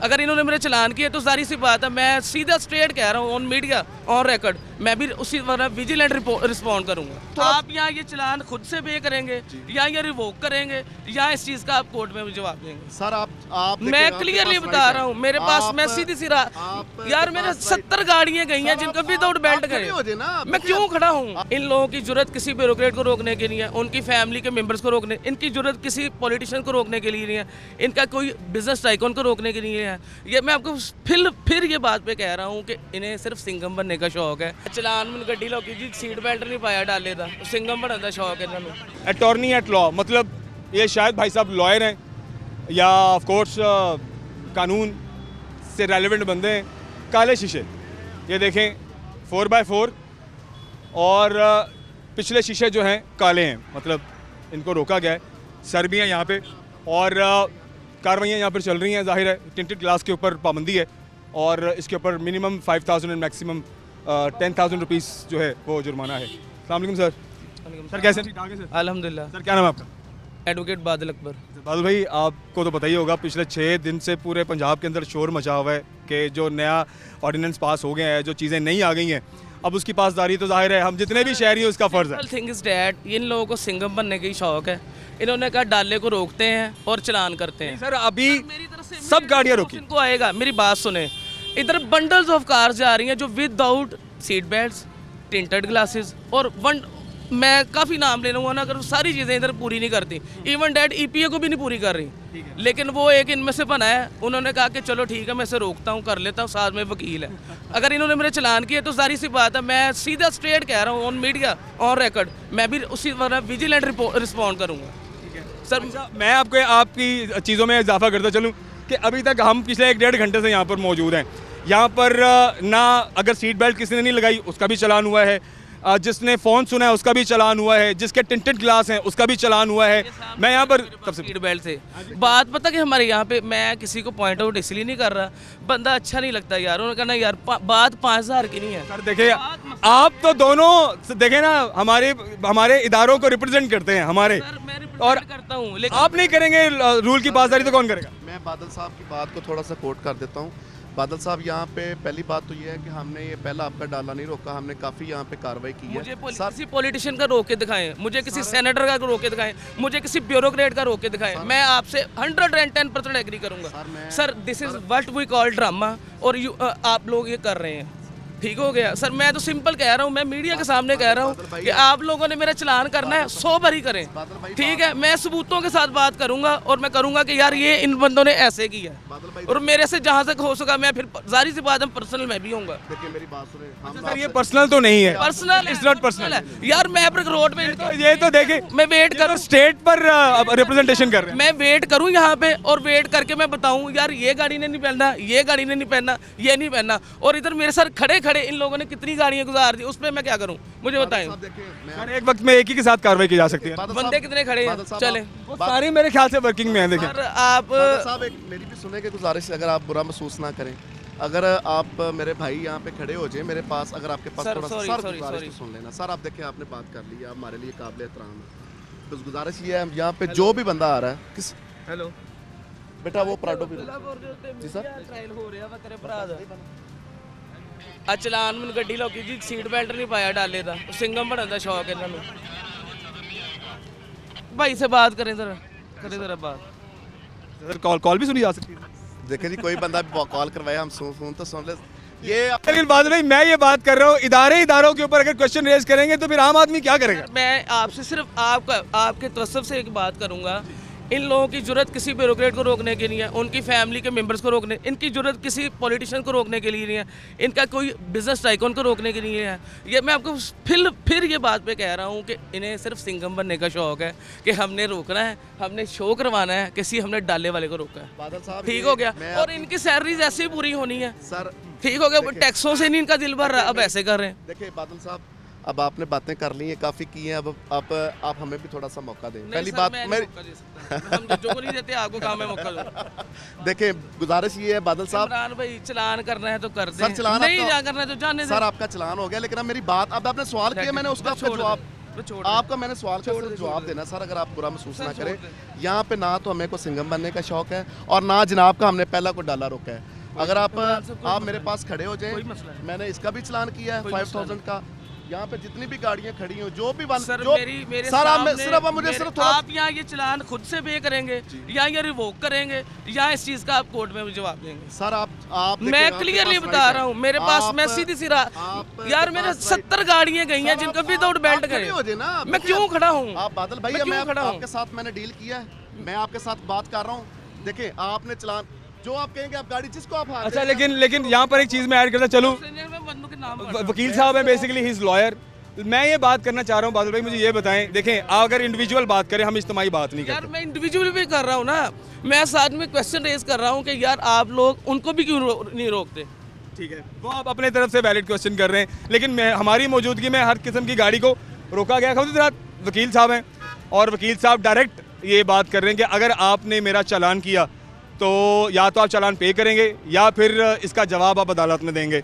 अगर इन्होंने मेरे चलान किए तो जारी सी बात है, मैं सीधा स्ट्रेट कह रहा हूँ ऑन मीडिया ऑन रिकॉर्ड, मैं भी उसी तरह विजिलेंट रिस्पॉन्ड करूंगा। तो आप यहाँ ये चलान खुद से पे करेंगे या ये रिवोक करेंगे या इस चीज़ का आप कोर्ट में जवाब देंगे? सर आप मैं क्लियरली बता रहा हूँ, मेरे पास मैं सीधी सी यार मेरे 70 गाड़ियाँ गई हैं जिनका विदाउट बेल्ट गए, मैं क्यों खड़ा हूँ? इन लोगों की जरूरत किसी ब्यूरोक्रेट को रोकने के लिए, उनकी फैमिली के मेंबर्स को रोकने, इनकी जरूरत किसी पॉलिटिशियन को रोकने के लिए नहीं है, इनका कोई बिजनेस टाइकून को रोकने के लिए है। ये मैं आपको फिर ये बात पे कह रहा हूँ कि इन्हें सिर्फ सिंघम बनने का शौक है। चलान में गड्डी लोकी जी सीट बेल्ट नहीं पाया डाले था, सिंघम बनने का शौक है इन्होंने। अटॉर्नी एट लॉ मतलब ये शायद भाई साहब लॉयर हैं या ऑफ कोर्स कानून से रेलेवेंट बंदे हैं। काले शीशे ये देखें 4x4 और पिछले शीशे जो हैं काले हैं, मतलब इनको रोका गया है। सर भी हैं यहाँ पे और कार्रवाइयाँ यहाँ पर चल रही हैं। जाहिर है टिंटेड ग्लास के ऊपर पाबंदी है और इसके ऊपर मिनिमम 5,000 एंड मैक्सिमम 10,000 रुपीज़ जो है वो जुर्माना है। अस्सलाम वालेकुम सर। सर कैसे? अल्हम्दुलिल्लाह। सर क्या नाम है आपका? एडवोकेट बादल अकबर। बादल भाई आपको तो पता ही होगा पिछले 6 दिन से पूरे पंजाब के अंदर शोर मचा हुआ है कि जो नया ऑर्डिनेंस पास हो गया है, जो चीज़ें नहीं आ गई हैं, अब उसकी पासदारी तो जाहिर है हम जितने भी शहरी हैं उसका फ़र्ज़ है। थिंग इज डैट इन लोगों को सिंघम बनने का ही शौक है। इन्होंने कहा डाले को रोकते हैं और चलान करते हैं। सर अभी सब गाड़ियाँ रोकी। इनको आएगा, मेरी बात सुने, इधर बंडल्स ऑफ कार्स जा रही हैं जो without seat belt, tinted glasses और मैं काफ़ी नाम ले लूँगा ना, अगर सारी चीज़ें इधर पूरी नहीं करती, इवन डैट EPA को भी नहीं पूरी कर रही, लेकिन वो एक इनमें से बना है। उन्होंने कहा कि चलो ठीक है मैं इसे रोकता हूँ, कर लेता हूँ, साथ में वकील है। अगर इन्होंने मेरे चलान किए तो सारी सी बात है, मैं सीधा स्ट्रेट कह रहा हूँ ऑन मीडिया ऑन रिकॉर्ड, मैं भी उसी तरह विजिलेंट रिस्पॉन्ड करूँगा। सर मैं आपकी चीज़ों में इजाफा करता चलूँ कि अभी तक हम पिछले 1-1.5 घंटे से यहाँ पर मौजूद हैं। यहाँ पर ना अगर सीट बेल्ट किसी ने नहीं लगाई उसका भी चलान हुआ है, जिसने फ़ोन सुना है उसका भी चलान हुआ है, जिसके टिंटेड ग्लास हैं उसका भी चलान हुआ है। मैं यहाँ पर सबसे सीट बेल्ट से बात पता कि हमारे यहाँ पे मैं किसी को पॉइंट आउट इसलिए नहीं कर रहा, बंदा अच्छा नहीं लगता यार, उन्होंने कहा ना यार बात 5,000 की नहीं है। सर देखिए आप तो दोनों देखें ना, हमारे इदारों को रिप्रेजेंट करते हैं हमारे, और करता हूँ लेकिन आप नहीं करेंगे रूल की पासदारी तो कौन करेगा? मैं बादल साहब की बात को थोड़ा सा कोट कर देता हूँ। बादल साहब यहाँ पे पहली बात तो ये है कि हमने ये पहला आपका डाला नहीं रोका, हमने काफ़ी यहाँ पे कार्रवाई की है। मुझे किसी पॉलिटिशियन का रोक के दिखाएं, मुझे किसी सेनेटर का रोक के दिखाएं, मुझे किसी ब्यूरोक्रेट का रोक के दिखाएं, मैं आपसे 110% एग्री करूंगा। Sir this is what we call drama और आप लोग ये कर रहे हैं, ठीक हो गया सर। मैं तो सिंपल कह रहा हूँ, मैं मीडिया के सामने कह रहा हूँ कि आप लोगों ने मेरा चलान करना है 100 भरी करें, ठीक है, मैं सबूतों के साथ बात करूंगा और मैं करूंगा कि यार ये इन बंदों ने ऐसे किया, और मेरे से जहां तक हो सका मैं फिर जारी सी बात है पर्सनल मैं भी होऊंगा। देखिए मेरी बात सुने, सर ये पर्सनल तो नहीं है, पर्सनल इट्स नॉट पर्सनल है यार। मैं अपने रोड पे ये तो देखे मैं वेट करूँ, स्टेट पर रिप्रेजेंटेशन कर रहे हैं। मैं वेट करूं यहाँ पे और वेट करके मैं बताऊं यार ये गाड़ी ने नहीं पहनना, ये गाड़ी ने नहीं पहनना, ये नहीं पहनना, और इधर मेरे सर खड़े खड़े इन लोगों ने कितनी गाड़ियां गुजार दी, उस पर मैं क्या करूं मुझे बताएं। सर एक वक्त में एक ही के साथ कार्रवाई की जा सकती है। बंदे कितने खड़े हैं चले, सारे मेरे ख्याल से वर्किंग में हैं। देखिए सर आप साहब एक मेरी भी सुने की गुजारिश, अगर आप बुरा महसूस ना करें, अगर आप मेरे भाई यहाँ पे खड़े हो जाए मेरे पास, अगर आपके पास थोड़ा सा गुजारिश तो सुन लेना। सर आप देखिए आपने बात कर ली, आप हमारे लिए काबिल एहतराम है, तो गुजारिश ये है यहाँ पे जो भी बंदा आ रहा है किस हेलो बेटा वो प्राडो भी जी सर ट्रायल हो रहा वा तेरे भरा दा आ चलान में गड्डी लोकी जी सीट बेल्ट नहीं पाया डाले था, सिंघम बनने का शौक है इन्होंने। भाई से बात करें जरा, करें जरा बात। सर कॉल भी सुनी जा सकती है। देखें जी कोई बंदा कॉल करवाए हम सुन तो सुन ले ये। लेकिन बात नहीं, मैं ये बात कर रहा हूँ इदारों के ऊपर अगर क्वेश्चन रेज करेंगे तो फिर आम आदमी क्या करेगा? मैं आपसे सिर्फ आपके तवज्जुह से एक बात करूंगा, इन लोगों की जरूरत किसी ब्यूरोक्रेट को रोकने के लिए, उनकी फैमिली के मेंबर्स को रोकने, इनकी जरूरत किसी पॉलिटिशियन को रोकने के लिए नहीं है, इनका कोई बिजनेस टाइकून को रोकने के लिए है। ये मैं आपको फिर ये बात पे कह रहा हूँ कि इन्हें सिर्फ सिंघम बनने का शौक है कि हमने रोकना है, हमने शो करवाना है, किसी हमने डाले वाले को रोका है, बादल साहब ठीक हो गया। और इनकी सैलरीज ऐसे ही पूरी होनी है सर, ठीक हो गया, टैक्सों से नहीं इनका दिल भर रहा, अब ऐसे कर रहे हैं। देखिए बादल साहब अब आपने बातें कर ली हैं, काफ़ी की हैं, अब आप हमें भी थोड़ा सा मौका दें। पहली बात मेरी हम जजों को नहीं देते, आपको काम है मौका दो। देखिए गुजारिश ये है बादल साहब, इमरान भाई चलान करना है तो कर दें, सर चलान नहीं जा करना है तो जाने दें। सर आपका चलान हो गया, लेकिन अब मेरी बात, अब आपने सवाल किया मैंने उसका आपका जवाब तो छोड़ दे। आपका मैंने सवाल का सिर्फ जवाब देना सर, अगर आप बुरा महसूस सर, ना छोड़ करें। दे। यहाँ पे ना तो हमें को सिंघम बनने का शौक है और ना जनाब का हमने पहला को डाला रोका है। अगर आप मेरे पास खड़े हो जाएं, कोई मसला नहीं। मैंने इसका भी चलान किया है कोई मसला 5000 का। यहाँ पे जितनी भी गाड़ियाँ खड़ी हो, जो भी सर जो मेरे सर आप सामने सिर्फ आप मुझे सिर्फ थोड़ा आप यहाँ ये चलान खुद से पे करेंगे या ये रिवोक करेंगे या इस चीज का आप कोर्ट में जवाब देंगे? सर आप मैं क्लियरली बता रहा हूँ, मेरे पास मैं सीधी सी यार मेरे 70 गाड़ियाँ गई हैं जिनका विदाउट बेल्ट गए। हो जाए ना, मैं क्यों खड़ा हूँ? आप बादल भाई, मैं क्यों मैं खड़ा हूँ? आपके साथ मैंने डील किया है, मैं आपके साथ बात कर रहा हूँ। देखिए आपने चलान जो आप कहेंगे, आप गाड़ी जिसको आप हाथ अच्छा, लेकिन यहाँ पर एक चीज़ मैं ऐड करता चलूँ। मैं बंदों के नाम वकील साहब हैं, बेसिकली ही इज़ लॉयर। मैं ये बात करना चाह रहा हूँ बादल भाई, मुझे ये बताएं, देखें अगर इंडिविजुअल बात करें, हम इज्तिमाई बात नहीं यार करते। मैं इंडिविजुअल भी कर रहा हूँ ना, मैं साथ में क्वेश्चन रेज कर रहा हूँ कि यार आप लोग उनको भी क्यों नहीं रोकते? ठीक है, वो आप अपने तरफ से वैलिड क्वेश्चन कर रहे हैं, लेकिन हमारी मौजूदगी में हर किस्म की गाड़ी को रोका गया। खुद रात वकील साहब हैं और वकील साहब डायरेक्ट ये बात कर रहे हैं कि अगर आपने मेरा चालान किया तो या तो आप चालान पे करेंगे या फिर इसका जवाब आप अदालत में देंगे।